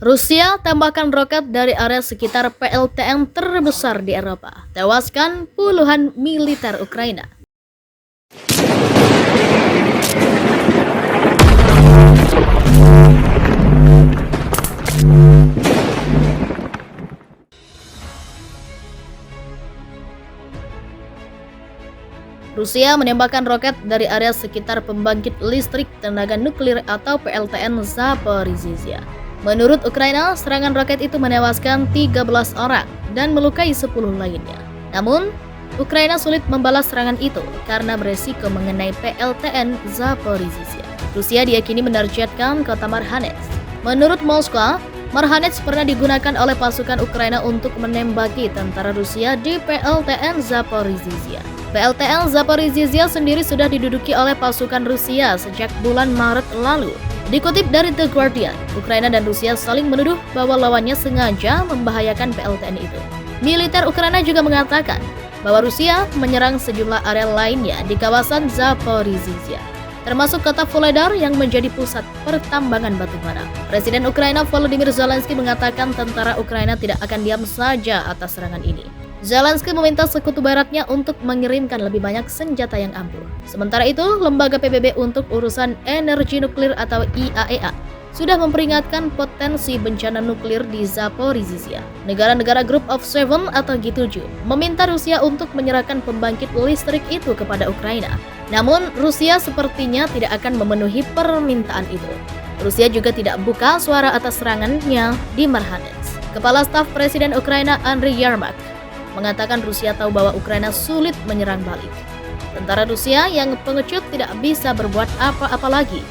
Rusia tembakan roket dari area sekitar PLTN terbesar di Eropa, tewaskan puluhan militer Ukraina. Rusia menembakkan roket dari area sekitar pembangkit listrik tenaga nuklir atau PLTN Zaporizhzhia. Menurut Ukraina, serangan roket itu menewaskan 13 orang dan melukai 10 lainnya. Namun, Ukraina sulit membalas serangan itu karena beresiko mengenai PLTN Zaporizhzhia. Rusia diyakini menargetkan kota Marhanets. Menurut Moskwa, Marhanets pernah digunakan oleh pasukan Ukraina untuk menembaki tentara Rusia di PLTN Zaporizhzhia. PLTN Zaporizhzhia sendiri sudah diduduki oleh pasukan Rusia sejak bulan Maret lalu. Dikutip dari The Guardian, Ukraina dan Rusia saling menuduh bahwa lawannya sengaja membahayakan PLTN itu. Militer Ukraina juga mengatakan bahwa Rusia menyerang sejumlah area lainnya di kawasan Zaporizhzhia, termasuk kota Vuhledar yang menjadi pusat pertambangan batu bara. Presiden Ukraina Volodymyr Zelensky mengatakan tentara Ukraina tidak akan diam saja atas serangan ini. Zelensky meminta sekutu baratnya untuk mengirimkan lebih banyak senjata yang ampuh. Sementara itu, Lembaga PBB untuk Urusan Energi Nuklir atau IAEA sudah memperingatkan potensi bencana nuklir di Zaporizhzhia. Negara-negara Group of Seven atau G7 meminta Rusia untuk menyerahkan pembangkit listrik itu kepada Ukraina. Namun, Rusia sepertinya tidak akan memenuhi permintaan itu. Rusia juga tidak buka suara atas serangannya di Marhanets. Kepala Staf Presiden Ukraina Andriy Yermak mengatakan Rusia tahu bahwa Ukraina sulit menyerang balik. Tentara Rusia yang pengecut tidak bisa berbuat apa-apa lagi.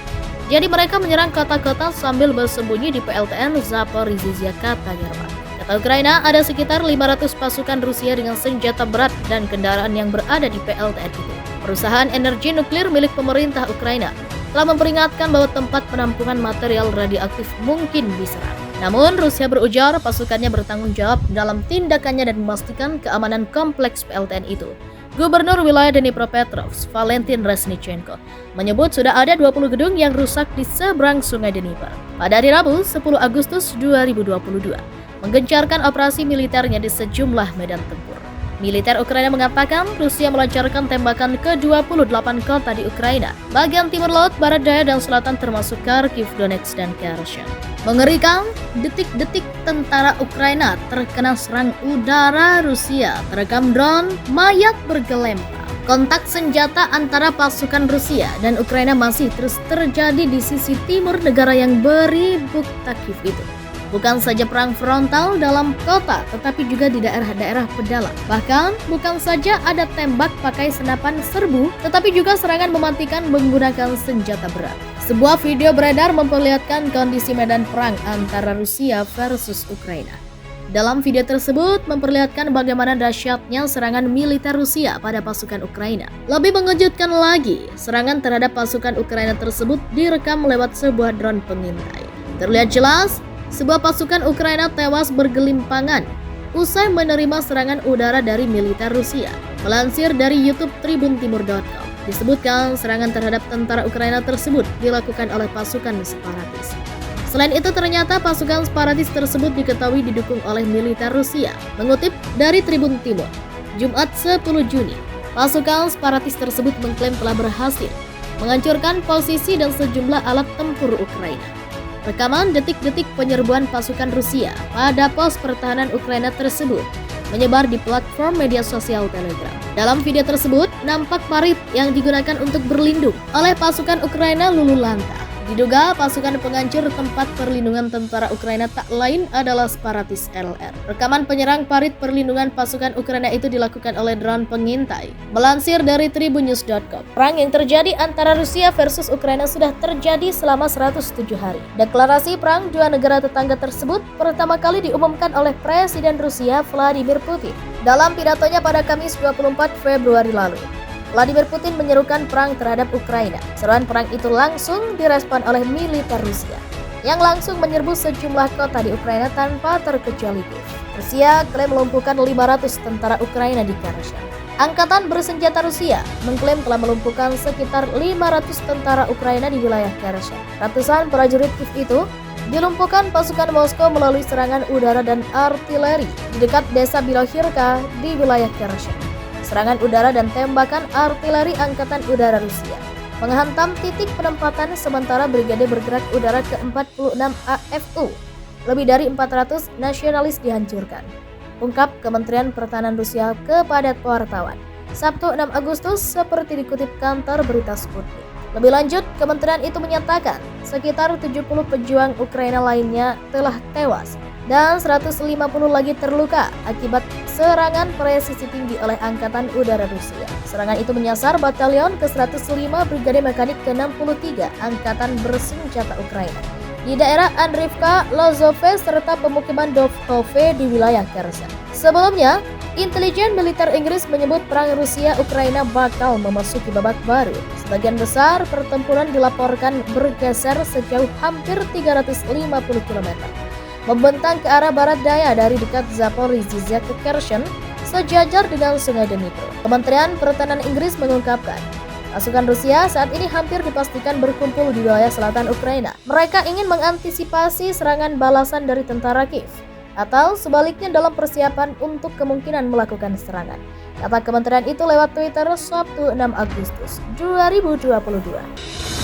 Jadi mereka menyerang kota-kota sambil bersembunyi di PLTN Zaporizhzhia, kata Yermak. Kata Ukraina, ada sekitar 500 pasukan Rusia dengan senjata berat dan kendaraan yang berada di PLTN itu. Perusahaan energi nuklir milik pemerintah Ukraina telah memperingatkan bahwa tempat penampungan material radioaktif mungkin diserang. Namun, Rusia berujar pasukannya bertanggung jawab dalam tindakannya dan memastikan keamanan kompleks PLTN itu. Gubernur wilayah Dnipropetrovsk, Valentin Resnichenko, menyebut sudah ada 20 gedung yang rusak di seberang sungai Dnipro. Pada hari Rabu, 10 Agustus 2022, menggencarkan operasi militernya di sejumlah medan tempur. Militer Ukraina mengatakan Rusia melancarkan tembakan ke 28 kota di Ukraina, bagian timur laut, barat daya, dan selatan termasuk Kharkiv, Donetsk, dan Kherson. Mengerikan, detik-detik tentara Ukraina terkena serang udara Rusia, terekam drone, mayat bergelempang. Kontak senjata antara pasukan Rusia dan Ukraina masih terus terjadi di sisi timur negara yang beribuk-takif itu. Bukan saja perang frontal dalam kota, tetapi juga di daerah-daerah pedalam. Bahkan, bukan saja ada tembak pakai senapan serbu, tetapi juga serangan mematikan menggunakan senjata berat. Sebuah video beredar memperlihatkan kondisi medan perang antara Rusia versus Ukraina. Dalam video tersebut memperlihatkan bagaimana dahsyatnya serangan militer Rusia pada pasukan Ukraina. Lebih mengejutkan lagi, serangan terhadap pasukan Ukraina tersebut direkam lewat sebuah drone pengintai. Terlihat jelas, sebuah pasukan Ukraina tewas bergelimpangan usai menerima serangan udara dari militer Rusia. Melansir dari YouTube tribuntimur.com, disebutkan serangan terhadap tentara Ukraina tersebut dilakukan oleh pasukan separatis. Selain itu, ternyata pasukan separatis tersebut diketahui didukung oleh militer Rusia. Mengutip dari Tribun Timur, Jumat 10 Juni, pasukan separatis tersebut mengklaim telah berhasil menghancurkan posisi dan sejumlah alat tempur Ukraina. Rekaman detik-detik penyerbuan pasukan Rusia pada pos pertahanan Ukraina tersebut menyebar di platform media sosial Telegram. Dalam video tersebut, nampak parit yang digunakan untuk berlindung oleh pasukan Ukraina luluh lantah. Diduga pasukan penghancur tempat perlindungan tentara Ukraina tak lain adalah separatis LR. Rekaman penyerang parit perlindungan pasukan Ukraina itu dilakukan oleh drone pengintai. Melansir dari tribunnews.com, perang yang terjadi antara Rusia versus Ukraina sudah terjadi selama 107 hari. Deklarasi perang dua negara tetangga tersebut pertama kali diumumkan oleh Presiden Rusia Vladimir Putin dalam pidatonya pada Kamis 24 Februari lalu. Vladimir Putin menyerukan perang terhadap Ukraina. Seruan perang itu langsung direspon oleh militer Rusia yang langsung menyerbu sejumlah kota di Ukraina tanpa terkecuali Kiev. Rusia klaim melumpuhkan 500 tentara Ukraina di Kherson. Angkatan bersenjata Rusia mengklaim telah melumpuhkan sekitar 500 tentara Ukraina di wilayah Kherson. Ratusan prajurit Kiev itu dilumpuhkan pasukan Moskow melalui serangan udara dan artileri di dekat desa Bilohirka di wilayah Kherson. Serangan udara dan tembakan artileri Angkatan Udara Rusia menghantam titik penempatan sementara brigade bergerak udara ke-46 AFU. Lebih dari 400 nasionalis dihancurkan, ungkap Kementerian Pertahanan Rusia kepada wartawan Sabtu 6 Agustus seperti dikutip kantor berita Sputnik. Lebih lanjut, kementerian itu menyatakan sekitar 70 pejuang Ukraina lainnya telah tewas dan 150 lagi terluka akibat serangan presisi tinggi oleh Angkatan Udara Rusia. Serangan itu menyasar Batalion ke-105 Brigade Mekanik ke-63 Angkatan Bersenjata Ukraina di daerah Andrivka, Lozove, serta pemukiman Dovkove di wilayah Kherson. Sebelumnya, intelijen militer Inggris menyebut perang Rusia-Ukraina bakal memasuki babak baru. Sebagian besar pertempuran dilaporkan bergeser sejauh hampir 350 km, membentang ke arah barat daya dari dekat Zaporizhzhia ke Kherson, sejajar dengan Sungai Dnipro. Kementerian Pertahanan Inggris mengungkapkan, pasukan Rusia saat ini hampir dipastikan berkumpul di wilayah selatan Ukraina. Mereka ingin mengantisipasi serangan balasan dari tentara Kiev, atau sebaliknya dalam persiapan untuk kemungkinan melakukan serangan, kata kementerian itu lewat Twitter Sabtu 6 Agustus 2022.